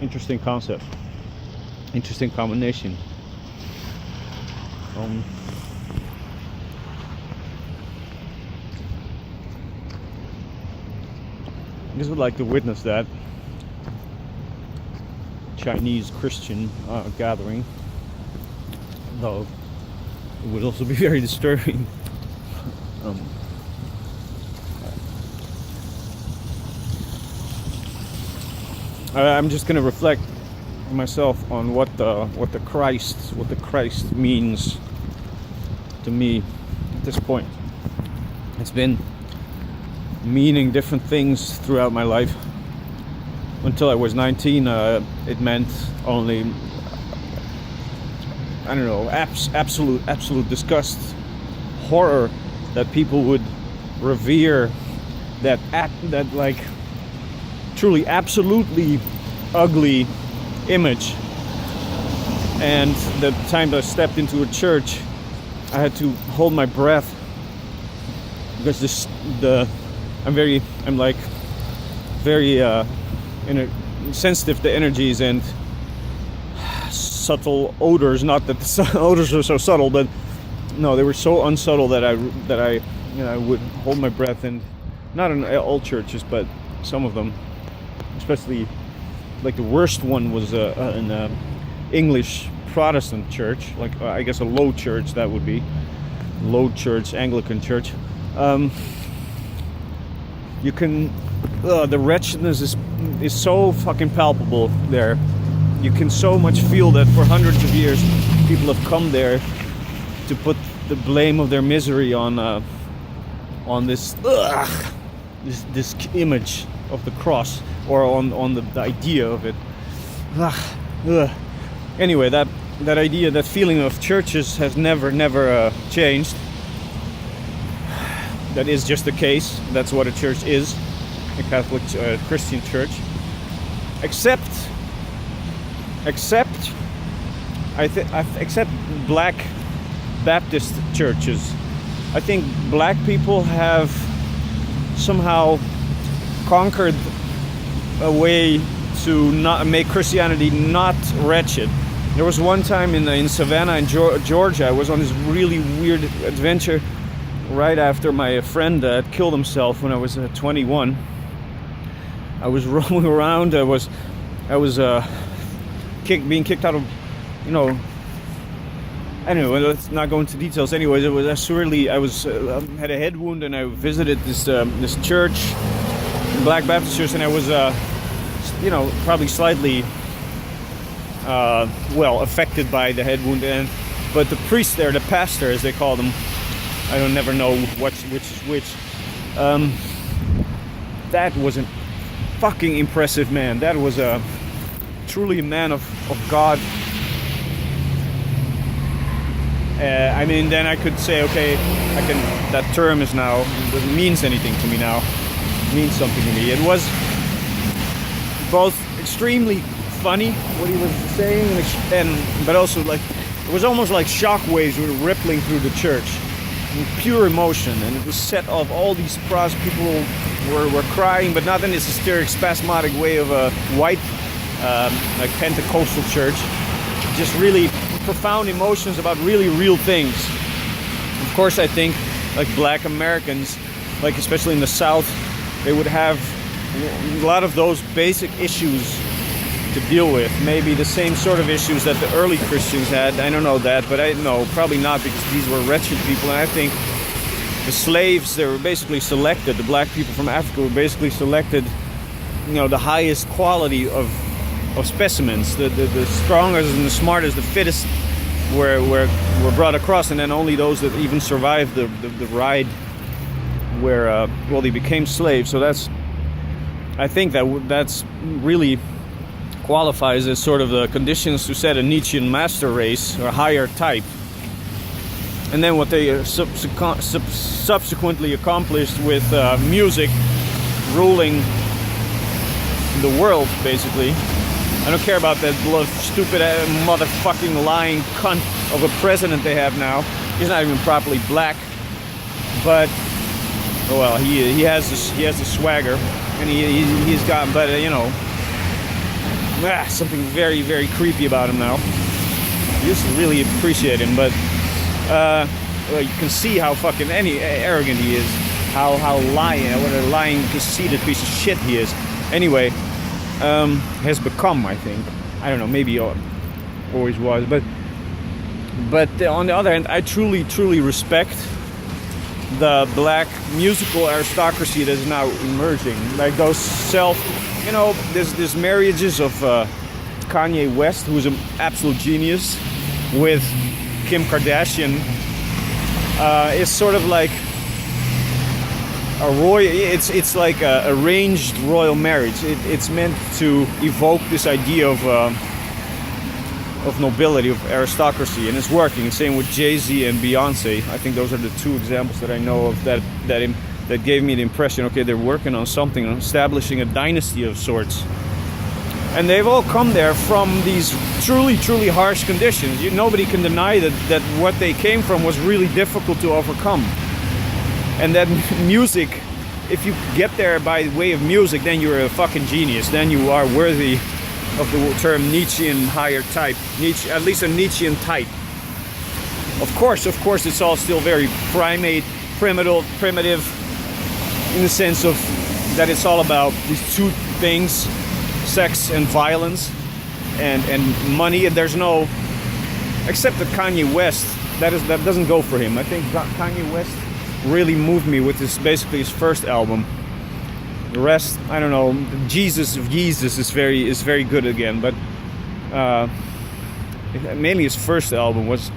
Interesting concept. Interesting combination. I just would like to witness that Chinese Christian gathering, though it would also be very disturbing. I'm just gonna reflect myself on what the Christ means to me at this point. It's been meaning different things throughout my life. Until I was 19, it meant only, I don't know, absolute disgust, horror that people would revere that like truly absolutely ugly image. And the time I stepped into a church, I had to hold my breath because I'm very sensitive to energies and subtle odors. Not that the odors are so subtle, but no, they were so unsubtle that I would hold my breath. And not in all churches, but some of them, especially like the worst one was an English Protestant church, like I guess a low church, that would be low church, Anglican church. You can the wretchedness is so fucking palpable there. You can so much feel that for hundreds of years people have come there to put the blame of their misery on this image of the cross, or on the idea of it. Anyway, that idea, that feeling of churches has never changed. That is just the case. That's what a church is, a Catholic Christian church. Except Black Baptist churches. I think black people have somehow conquered a way to not make Christianity not wretched. There was one time in Savannah, in Georgia, I was on this really weird adventure right after my friend killed himself when I was 21. I was roaming around. I was being kicked out of, Anyway, let's not go into details. Anyways, it was I was had a head wound, and I visited this church, Black Baptist church, and I was probably slightly affected by the head wound. But the priest there, the pastor as they call them, I don't never know which is which. That was a fucking impressive man. That was truly a man of God. Then I could say, okay, that term is now, doesn't means anything to me now. It means something to me. It was both extremely funny what he was saying, but also like it was almost like shockwaves were rippling through the church, pure emotion, and it was set off all these cross. People were crying, but not in this hysteric, spasmodic way of a white, like Pentecostal church. Just really profound emotions about really real things. Of course, I think like Black Americans, like especially in the South, they would have a lot of those basic issues to deal with. Maybe the same sort of issues that the early Christians had. I don't know that, but I know probably not, because these were wretched people. And I think the slaves, they were basically selected. The black people from Africa were basically selected, the highest quality of specimens. The strongest and the smartest, the fittest were brought across, and then only those that even survived the ride where they became slaves. So I think that's really qualifies as sort of the conditions to set a Nietzschean master race or higher type. And then what they subsequently accomplished with music ruling the world, basically. I don't care about that stupid motherfucking lying cunt of a president they have now. He's not even properly black, but he has the swagger, and he's got. But something very, very creepy about him now. I used to really appreciate him, but well, you can see how fucking arrogant he is. How lying, what a lying, conceited piece of shit he is. Anyway, has become, I think. I don't know, maybe always was, but on the other hand, I truly, truly respect the black musical aristocracy that is now emerging. Like those there's marriages of Kanye West, who's an absolute genius, with Kim Kardashian. It's sort of like a royal. It's like a arranged royal marriage. It's meant to evoke this idea of nobility, of aristocracy, and it's working. Same with Jay-Z and Beyonce. I think those are the two examples that I know of that gave me the impression, okay, they're working on something, on establishing a dynasty of sorts. And they've all come there from these truly, truly harsh conditions. Nobody can deny that what they came from was really difficult to overcome. And that music, if you get there by way of music, then you're a fucking genius. Then you are worthy of the term Nietzschean higher type. Nietzsche, at least a Nietzschean type. Of course, it's all still very primitive, in the sense of that it's all about these two things, sex and violence and money. And there's no, except that Kanye West, that doesn't go for him. I think Kanye West really moved me with basically his first album. The rest, I don't know. Jesus of Yeezus is very good again, but mainly his first album was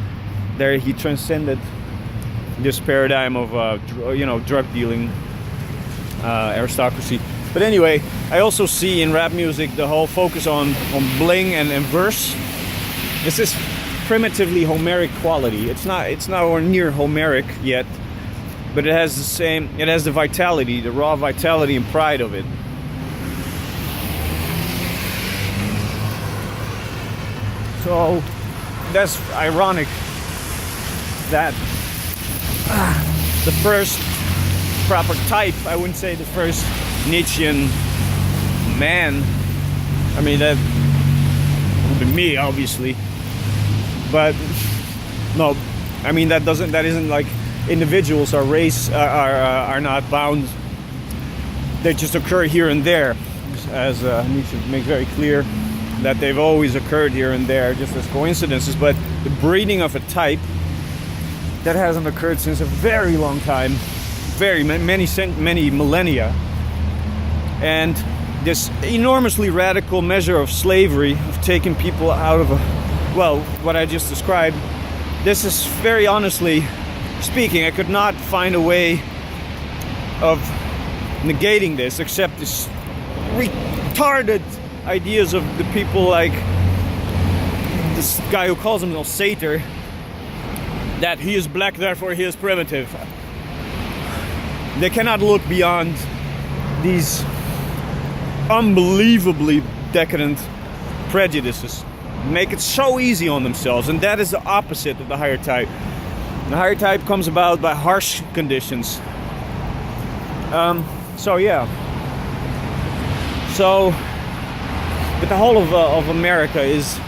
there. He transcended this paradigm of drug dealing, aristocracy. But anyway, I also see in rap music the whole focus on bling and verse. This is primitively Homeric quality. It's nowhere near Homeric yet, but it has the vitality, the raw vitality and pride of it. So that's ironic that the first proper type, I wouldn't say the first Nietzschean man, I mean that would be me, obviously, but no, I mean that isn't like individuals or race are not bound. They just occur here and there, as Nietzsche makes very clear, that they've always occurred here and there just as coincidences. But the breeding of a type, that hasn't occurred since a very long time, many millennia. And this enormously radical measure of slavery, of taking people out of what I just described, this is, very honestly speaking, I could not find a way of negating this except this retarded ideas of the people like this guy who calls himself Satyr, that he is black, therefore he is primitive. They cannot look beyond these unbelievably decadent prejudices, make it so easy on themselves, and that is the opposite of the higher type. The higher type comes about by harsh conditions. But the whole of America is,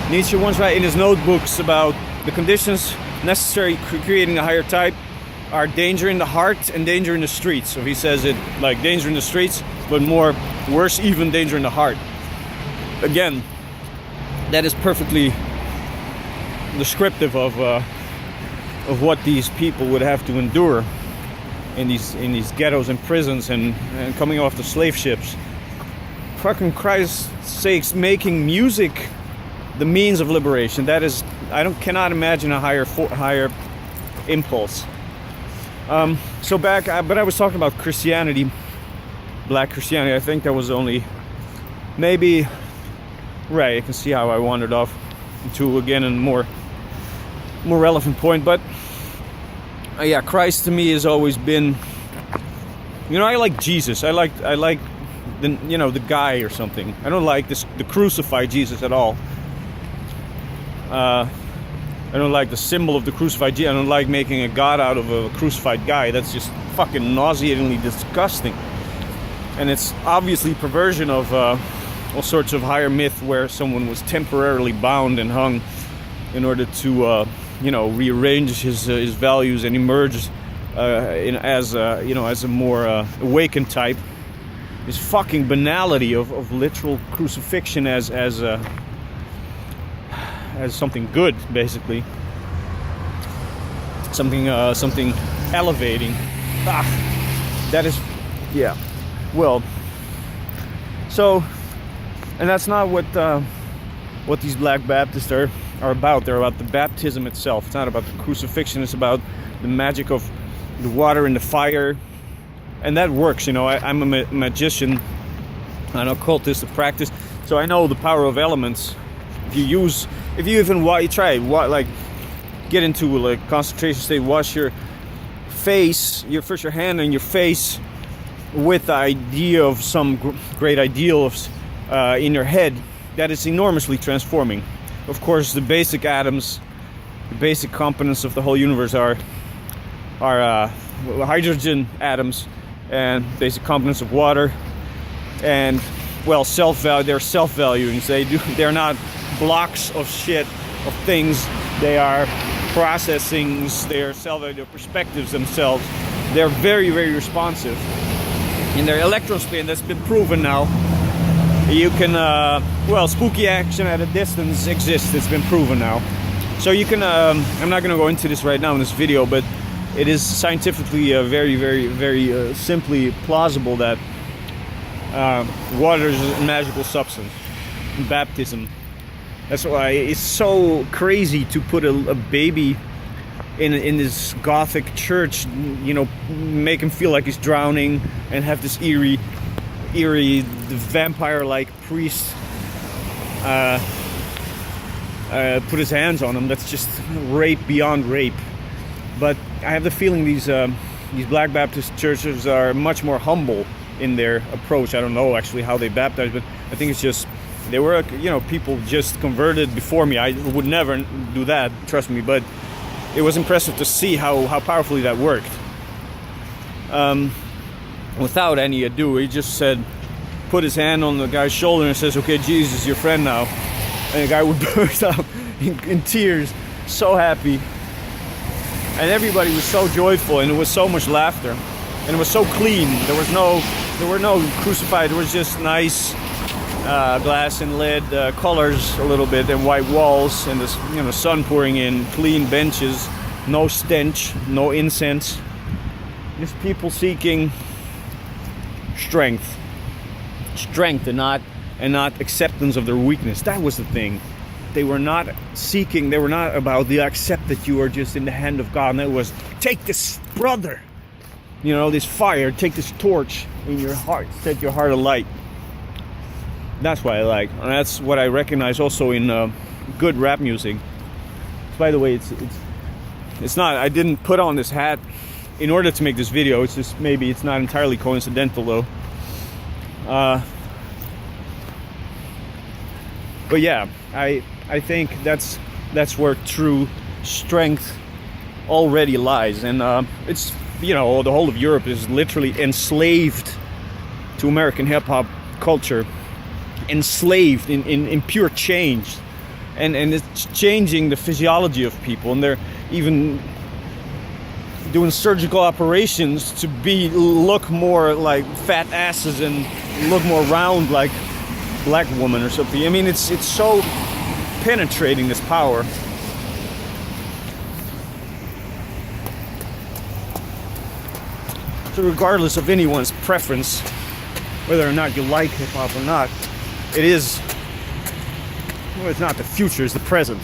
Nietzsche once wrote in his notebooks about the conditions necessary for creating a higher type are danger in the heart and danger in the streets. So he says it like danger in the streets, but worse even danger in the heart. Again, that is perfectly descriptive of what these people would have to endure in these ghettos and prisons and coming off the slave ships. Fucking Christ's sakes, making music the means of liberation. That is, cannot imagine a higher impulse. But I was talking about Christianity, black Christianity. I think that was only maybe right. You can see how I wandered off into again a more relevant point. But Christ to me has always been, I like Jesus. I like the guy or something. I don't like the crucified Jesus at all. I don't like the symbol of the crucified Jesus. I don't like making a god out of a crucified guy. That's just fucking nauseatingly disgusting. And it's obviously perversion of all sorts of higher myth where someone was temporarily bound and hung in order to rearrange his values and emerge as a more awakened type. This fucking banality of literal crucifixion as something good, basically. Something elevating. That is, yeah. Well, so, and that's not what these Black Baptists are about. They're about the baptism itself. It's not about the crucifixion. It's about the magic of the water and the fire. And that works, I'm a magician, an occultist of practice, so I know the power of elements. If you get into like concentration state, wash your face, first your hand and your face with the idea of some great ideal in your head, that is enormously transforming. Of course, the basic atoms, the basic components of the whole universe are hydrogen atoms, and basic components of water, and they're self-valuing. They're not blocks of shit, of things. They are processings. They are self-value perspectives themselves. They're very, very responsive in their electron spin. That's been proven now. You can spooky action at a distance exists. It's been proven now. So you can I'm not going to go into this right now in this video, but it is scientifically very, very, very simply plausible that water is a magical substance. Baptism. That's why it's so crazy to put a baby in this Gothic church, make him feel like he's drowning, and have this eerie vampire-like priest put his hands on him. That's just rape beyond rape. But I have the feeling these Black Baptist churches are much more humble in their approach. I don't know actually how they baptize, but I think it's just they were people just converted before me. I would never do that, trust me. But it was impressive to see how powerfully that worked. Without any ado, he just put his hand on the guy's shoulder and says, "Okay, Jesus is your friend now." And the guy would burst out in tears, so happy. And everybody was so joyful, and it was so much laughter, and it was so clean. There were no crucified. It was just nice glass and lead colors a little bit, and white walls, and the sun pouring in, clean benches, no stench, no incense, just people seeking strength and not acceptance of their weakness. That was the thing. They were not about the accept that you are just in the hand of God. And it was, take this brother, this fire, take this torch in your heart, set your heart alight. That's what I like. And that's what I recognize also in good rap music. By the way, it's not, I didn't put on this hat in order to make this video. It's just, maybe it's not entirely coincidental though. But yeah, I think that's where true strength already lies, and it's the whole of Europe is literally enslaved to American hip hop culture, enslaved in pure change, and it's changing the physiology of people, and they're even doing surgical operations to look more like fat asses and look more round like black woman or something. I mean, it's so penetrating, this power. So regardless of anyone's preference, whether or not you like hip hop or not, it's not the future, it's the present.